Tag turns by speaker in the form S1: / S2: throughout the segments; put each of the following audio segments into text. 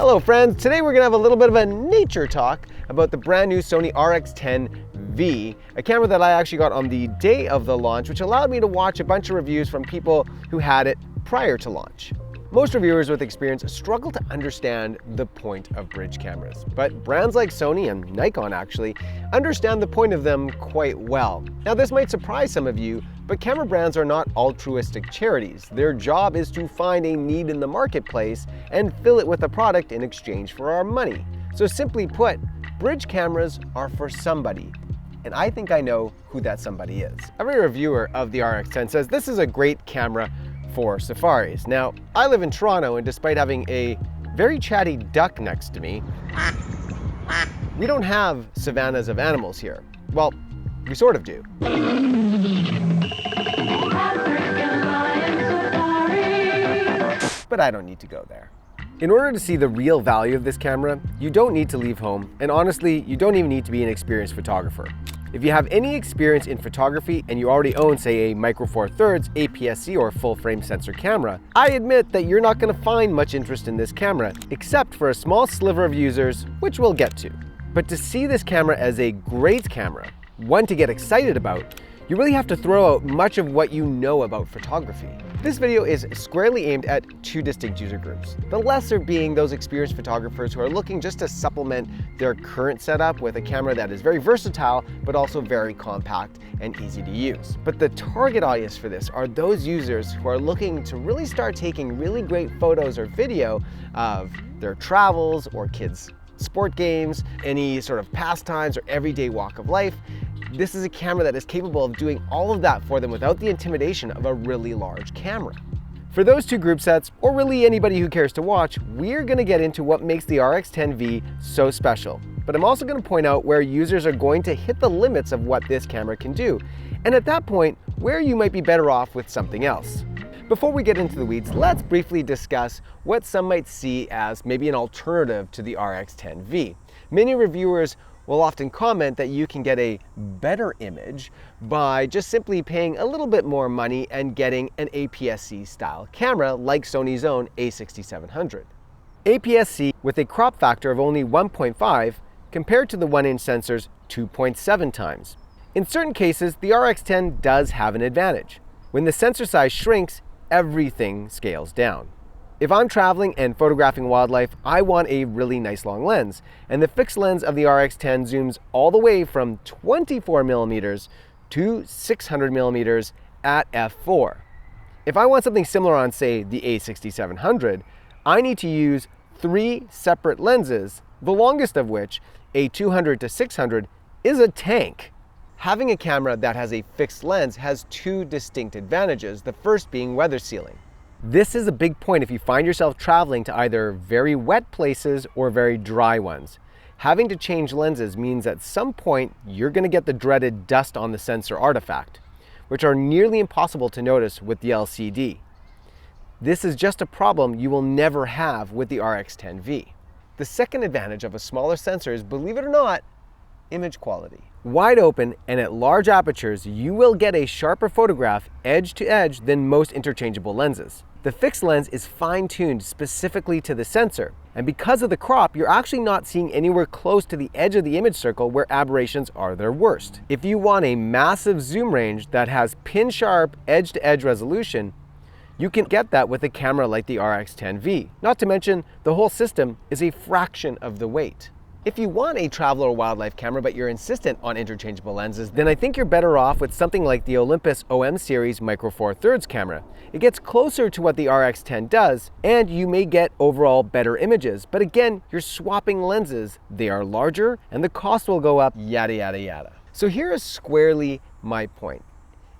S1: Hello friends, today we're gonna have a little bit of a nature talk about the brand new Sony RX10 V, a camera that I actually got on the day of the launch, which allowed me to watch a bunch of reviews from people who had it prior to launch. Most reviewers with experience struggle to understand the point of bridge cameras, but brands like Sony and Nikon actually understand the point of them quite well. Now this might surprise some of you, but camera brands are not altruistic charities. Their job is to find a need in the marketplace and fill it with a product in exchange for our money. So simply put, bridge cameras are for somebody. And I think I know who that somebody is. Every reviewer of the RX10 says this is a great camera for safaris. Now, I live in Toronto, and despite having a very chatty duck next to me, we don't have savannas of animals here. Well, we sort of do. But I don't need to go there. In order to see the real value of this camera, you don't need to leave home, and honestly, you don't even need to be an experienced photographer. If you have any experience in photography and you already own, say, a micro four thirds, APS-C, or full frame sensor camera, I admit that you're not going to find much interest in this camera, except for a small sliver of users, which we'll get to. But to see this camera as a great camera, one to get excited about, you really have to throw out much of what you know about photography. This video is squarely aimed at two distinct user groups. The lesser being those experienced photographers who are looking just to supplement their current setup with a camera that is very versatile, but also very compact and easy to use. But the target audience for this are those users who are looking to really start taking really great photos or video of their travels or kids' sport games, any sort of pastimes or everyday walk of life. This is a camera that is capable of doing all of that for them without the intimidation of a really large camera. For those two group sets, or really anybody who cares to watch, we're going to get into what makes the RX10 V so special. But I'm also going to point out where users are going to hit the limits of what this camera can do, and at that point, where you might be better off with something else. Before we get into the weeds, let's briefly discuss what some might see as maybe an alternative to the RX10 V. Many reviewers will often comment that you can get a better image by just simply paying a little bit more money and getting an APS-C style camera like Sony's own a6700. APS-C with a crop factor of only 1.5 compared to the 1-inch sensor's 2.7 times. In certain cases, the RX10 does have an advantage. When the sensor size shrinks, everything scales down. If I'm traveling and photographing wildlife, I want a really nice long lens, and the fixed lens of the RX10 zooms all the way from 24mm to 600mm at f4. If I want something similar on, say, the a6700, I need to use 3 separate lenses, the longest of which, a 200 to 600, is a tank. Having a camera that has a fixed lens has two distinct advantages, the first being weather sealing. This is a big point if you find yourself traveling to either very wet places or very dry ones. Having to change lenses means at some point you're going to get the dreaded dust on the sensor artifact, which are nearly impossible to notice with the LCD. This is just a problem you will never have with the RX10 V. The second advantage of a smaller sensor is, believe it or not, image quality. Wide open and at large apertures, you will get a sharper photograph edge to edge than most interchangeable lenses. The fixed lens is fine-tuned specifically to the sensor, and because of the crop, you're actually not seeing anywhere close to the edge of the image circle where aberrations are their worst. If you want a massive zoom range that has pin-sharp edge-to-edge resolution, you can get that with a camera like the RX10 V. Not to mention, the whole system is a fraction of the weight. If you want a travel or wildlife camera but you're insistent on interchangeable lenses, then I think you're better off with something like the Olympus OM series micro four thirds camera. It gets closer to what the RX10 does, and you may get overall better images. But again, you're swapping lenses. They are larger and the cost will go up, yada, yada, yada. So here is squarely my point.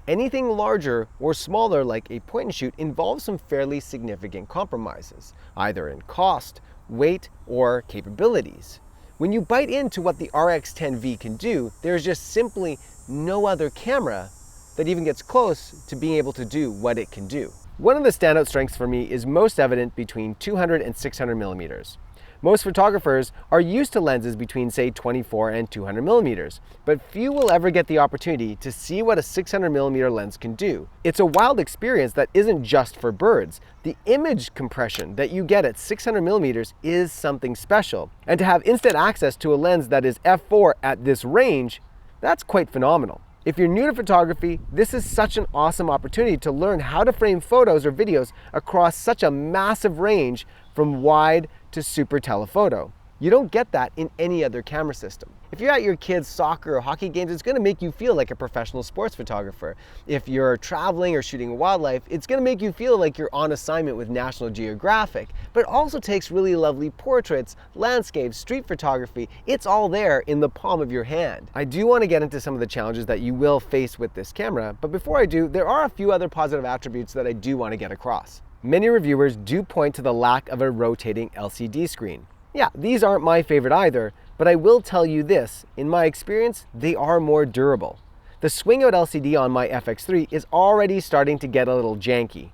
S1: Anything larger or smaller like a point and shoot involves some fairly significant compromises, either in cost, weight, or capabilities. When you bite into what the RX10 V can do, there's just simply no other camera that even gets close to being able to do what it can do. One of the standout strengths for me is most evident between 200 and 600 millimeters. Most photographers are used to lenses between, say, 24 and 200 millimeters, but few will ever get the opportunity to see what a 600 millimeter lens can do. It's a wild experience that isn't just for birds. The image compression that you get at 600 millimeters is something special, and to have instant access to a lens that is f4 at this range, that's quite phenomenal. If you're new to photography, this is such an awesome opportunity to learn how to frame photos or videos across such a massive range from wide to super telephoto. You don't get that in any other camera system. If you're at your kids' soccer or hockey games, it's gonna make you feel like a professional sports photographer. If you're traveling or shooting wildlife, it's gonna make you feel like you're on assignment with National Geographic. But it also takes really lovely portraits, landscapes, street photography. It's all there in the palm of your hand. I do wanna get into some of the challenges that you will face with this camera, but before I do, there are a few other positive attributes that I do wanna get across. Many reviewers do point to the lack of a rotating LCD screen. Yeah, these aren't my favorite either, but I will tell you this, in my experience, they are more durable. The swing out LCD on my FX3 is already starting to get a little janky.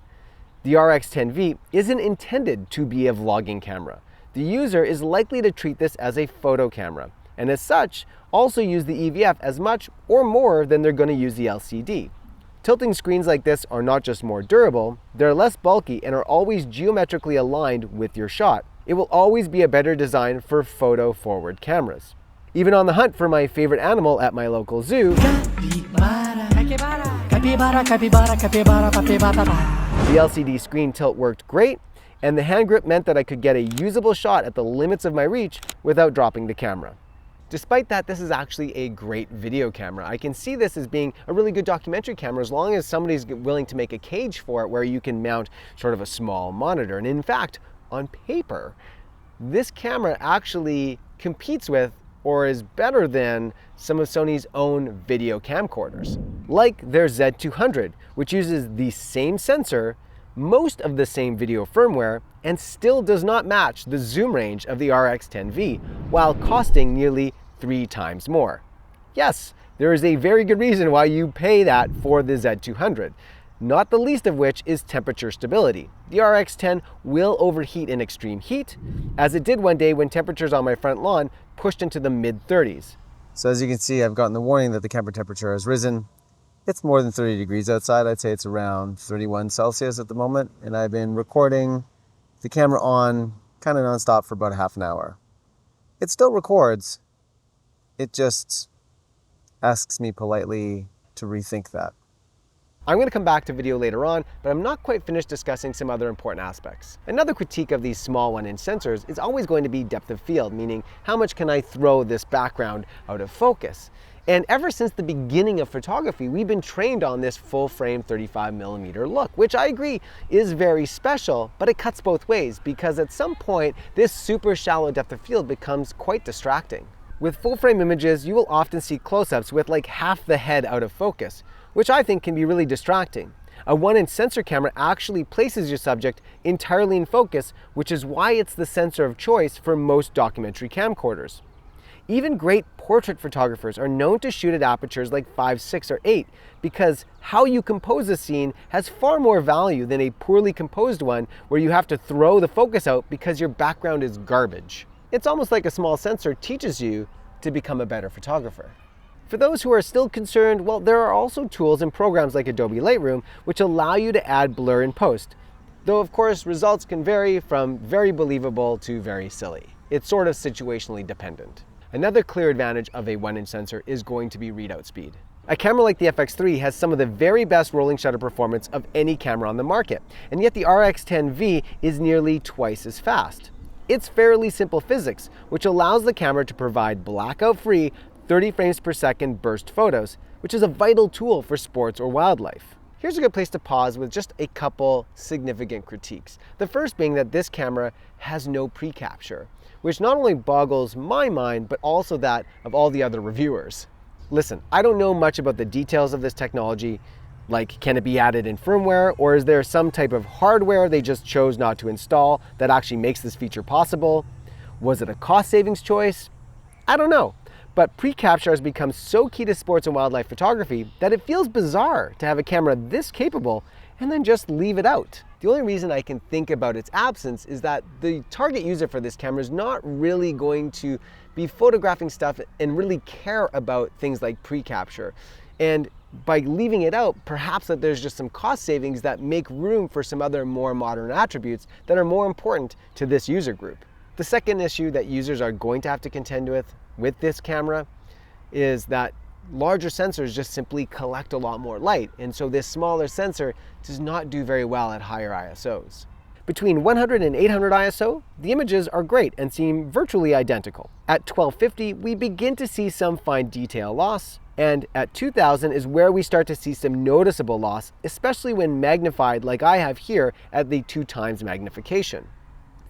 S1: The RX10 V isn't intended to be a vlogging camera. The user is likely to treat this as a photo camera, and as such, also use the EVF as much or more than they're going to use the LCD. Tilting screens like this are not just more durable, they're less bulky and are always geometrically aligned with your shot. It will always be a better design for photo-forward cameras. Even on the hunt for my favorite animal at my local zoo, the LCD screen tilt worked great, and the hand grip meant that I could get a usable shot at the limits of my reach without dropping the camera. Despite that, this is actually a great video camera. I can see this as being a really good documentary camera as long as somebody's willing to make a cage for it where you can mount sort of a small monitor. And in fact, on paper, this camera actually competes with or is better than some of Sony's own video camcorders, like their Z200, which uses the same sensor, most of the same video firmware, and still does not match the zoom range of the RX10 V, while costing nearly 3 times more. Yes, there is a very good reason why you pay that for the Z200. Not the least of which is temperature stability. The RX10 will overheat in extreme heat, as it did one day when temperatures on my front lawn pushed into the mid-30s. So as you can see, I've gotten the warning that the camera temperature has risen. It's more than 30 degrees outside. I'd say it's around 31 Celsius at the moment, and I've been recording the camera on kind of nonstop for about half an hour. It still records. It just asks me politely to rethink that. I'm going to come back to video later on, but I'm not quite finished discussing some other important aspects. Another critique of these small 1-inch sensors is always going to be depth of field, meaning how much can I throw this background out of focus? And ever since the beginning of photography, we've been trained on this full frame 35mm look, which I agree is very special, but it cuts both ways because at some point, this super shallow depth of field becomes quite distracting. With full frame images, you will often see close-ups with like half the head out of focus, which I think can be really distracting. A 1-inch sensor camera actually places your subject entirely in focus, which is why it's the sensor of choice for most documentary camcorders. Even great portrait photographers are known to shoot at apertures like 5, 6, or 8 because how you compose a scene has far more value than a poorly composed one where you have to throw the focus out because your background is garbage. It's almost like a small sensor teaches you to become a better photographer. For those who are still concerned, well, there are also tools and programs like Adobe Lightroom which allow you to add blur in post. Though of course, results can vary from very believable to very silly. It's sort of situationally dependent. Another clear advantage of a 1-inch sensor is going to be readout speed. A camera like the FX3 has some of the very best rolling shutter performance of any camera on the market, and yet the RX10 V is nearly twice as fast. It's fairly simple physics, which allows the camera to provide blackout-free 30 frames per second burst photos, which is a vital tool for sports or wildlife. Here's a good place to pause with just a couple significant critiques. The first being that this camera has no pre-capture, which not only boggles my mind, but also that of all the other reviewers. Listen, I don't know much about the details of this technology, like can it be added in firmware, or is there some type of hardware they just chose not to install that actually makes this feature possible? Was it a cost savings choice? I don't know. But pre-capture has become so key to sports and wildlife photography that it feels bizarre to have a camera this capable and then just leave it out. The only reason I can think about its absence is that the target user for this camera is not really going to be photographing stuff and really care about things like pre-capture. And by leaving it out, perhaps that there's just some cost savings that make room for some other more modern attributes that are more important to this user group. The second issue that users are going to have to contend with this camera is that larger sensors just simply collect a lot more light, and so this smaller sensor does not do very well at higher ISOs. Between 100 and 800 ISO, the images are great and seem virtually identical. At 1250, we begin to see some fine detail loss, and at 2000 is where we start to see some noticeable loss, especially when magnified like I have here at the 2x magnification.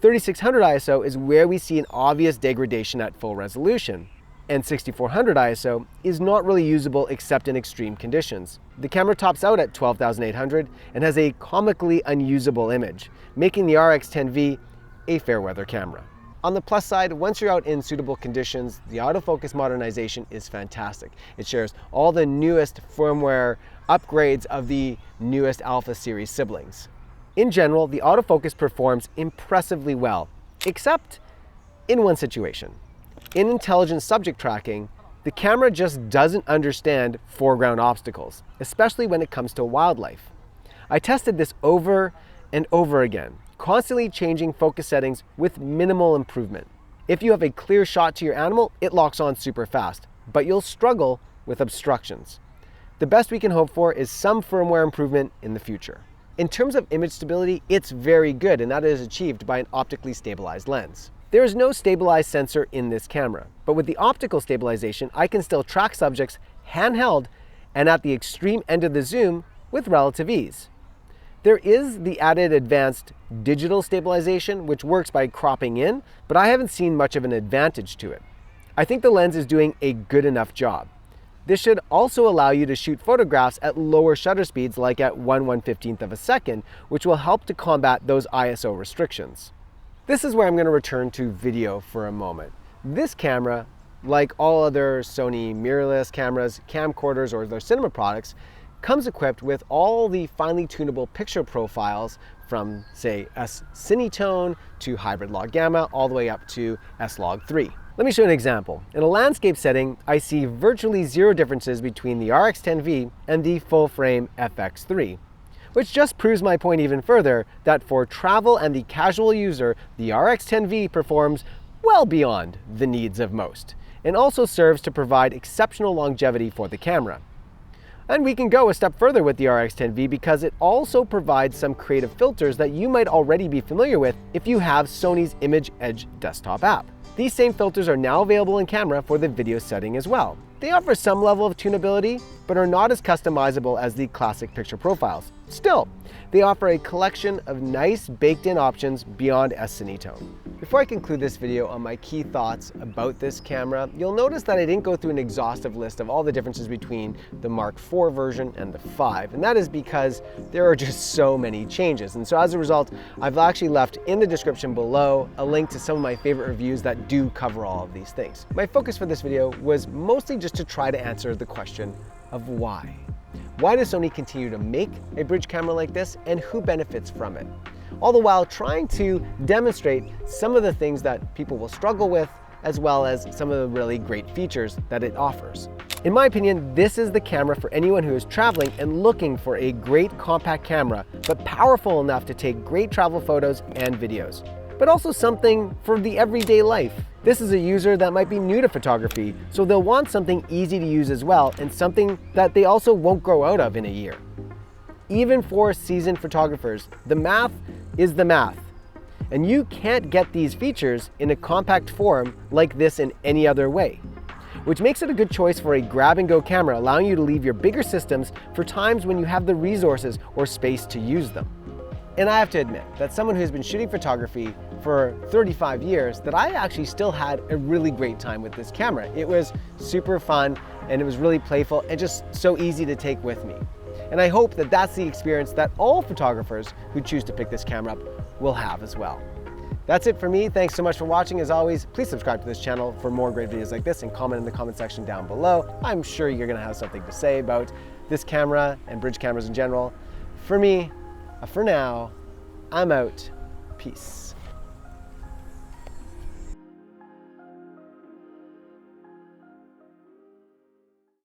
S1: 3600 ISO is where we see an obvious degradation at full resolution, and 6400 ISO is not really usable except in extreme conditions. The camera tops out at 12,800 and has a comically unusable image, making the RX10 V a fair weather camera. On the plus side, once you're out in suitable conditions, the autofocus modernization is fantastic. It shares all the newest firmware upgrades of the newest Alpha series siblings. In general, the autofocus performs impressively well, except in one situation. In intelligent subject tracking, the camera just doesn't understand foreground obstacles, especially when it comes to wildlife. I tested this over and over again, constantly changing focus settings with minimal improvement. If you have a clear shot to your animal, it locks on super fast, but you'll struggle with obstructions. The best we can hope for is some firmware improvement in the future. In terms of image stability, it's very good, and that is achieved by an optically stabilized lens. There is no stabilized sensor in this camera, but with the optical stabilization, I can still track subjects handheld and at the extreme end of the zoom with relative ease. There is the added advanced digital stabilization, which works by cropping in, but I haven't seen much of an advantage to it. I think the lens is doing a good enough job. This should also allow you to shoot photographs at lower shutter speeds, like at 1/115th of a second, which will help to combat those ISO restrictions. This is where I'm going to return to video for a moment. This camera, like all other Sony mirrorless cameras, camcorders, or their cinema products, comes equipped with all the finely tunable picture profiles from, say, S-Cinetone to hybrid log gamma, all the way up to S-Log3. Let me show you an example. In a landscape setting, I see virtually zero differences between the RX10 V and the full-frame FX3. Which just proves my point even further, that for travel and the casual user, the RX10 V performs well beyond the needs of most, and also serves to provide exceptional longevity for the camera. And we can go a step further with the RX10 V because it also provides some creative filters that you might already be familiar with if you have Sony's Image Edge desktop app. These same filters are now available in camera for the video setting as well. They offer some level of tunability, but are not as customizable as the classic picture profiles. Still, they offer a collection of nice baked-in options beyond S-Cinetone. Before I conclude this video on my key thoughts about this camera, you'll notice that I didn't go through an exhaustive list of all the differences between the Mark IV version and the 5, and that is because there are just so many changes. And so as a result, I've actually left in the description below a link to some of my favorite reviews that do cover all of these things. My focus for this video was mostly just to try to answer the question of why. Why does Sony continue to make a bridge camera like this, and who benefits from it? All the while trying to demonstrate some of the things that people will struggle with, as well as some of the really great features that it offers. In my opinion, this is the camera for anyone who is traveling and looking for a great compact camera, but powerful enough to take great travel photos and videos, but also something for the everyday life. This is a user that might be new to photography, so they'll want something easy to use as well, and something that they also won't grow out of in a year. Even for seasoned photographers, the math is the math. And you can't get these features in a compact form like this in any other way, which makes it a good choice for a grab-and-go camera, allowing you to leave your bigger systems for times when you have the resources or space to use them. And I have to admit that someone who's been shooting photography for 35 years, that I actually still had a really great time with this camera. It was super fun, and it was really playful and just so easy to take with me. And I hope that that's the experience that all photographers who choose to pick this camera up will have as well. That's it for me. Thanks so much for watching. As always, please subscribe to this channel for more great videos like this, and comment in the comment section down below. I'm sure you're gonna have something to say about this camera and bridge cameras in general. For me, For now, I'm out. Peace.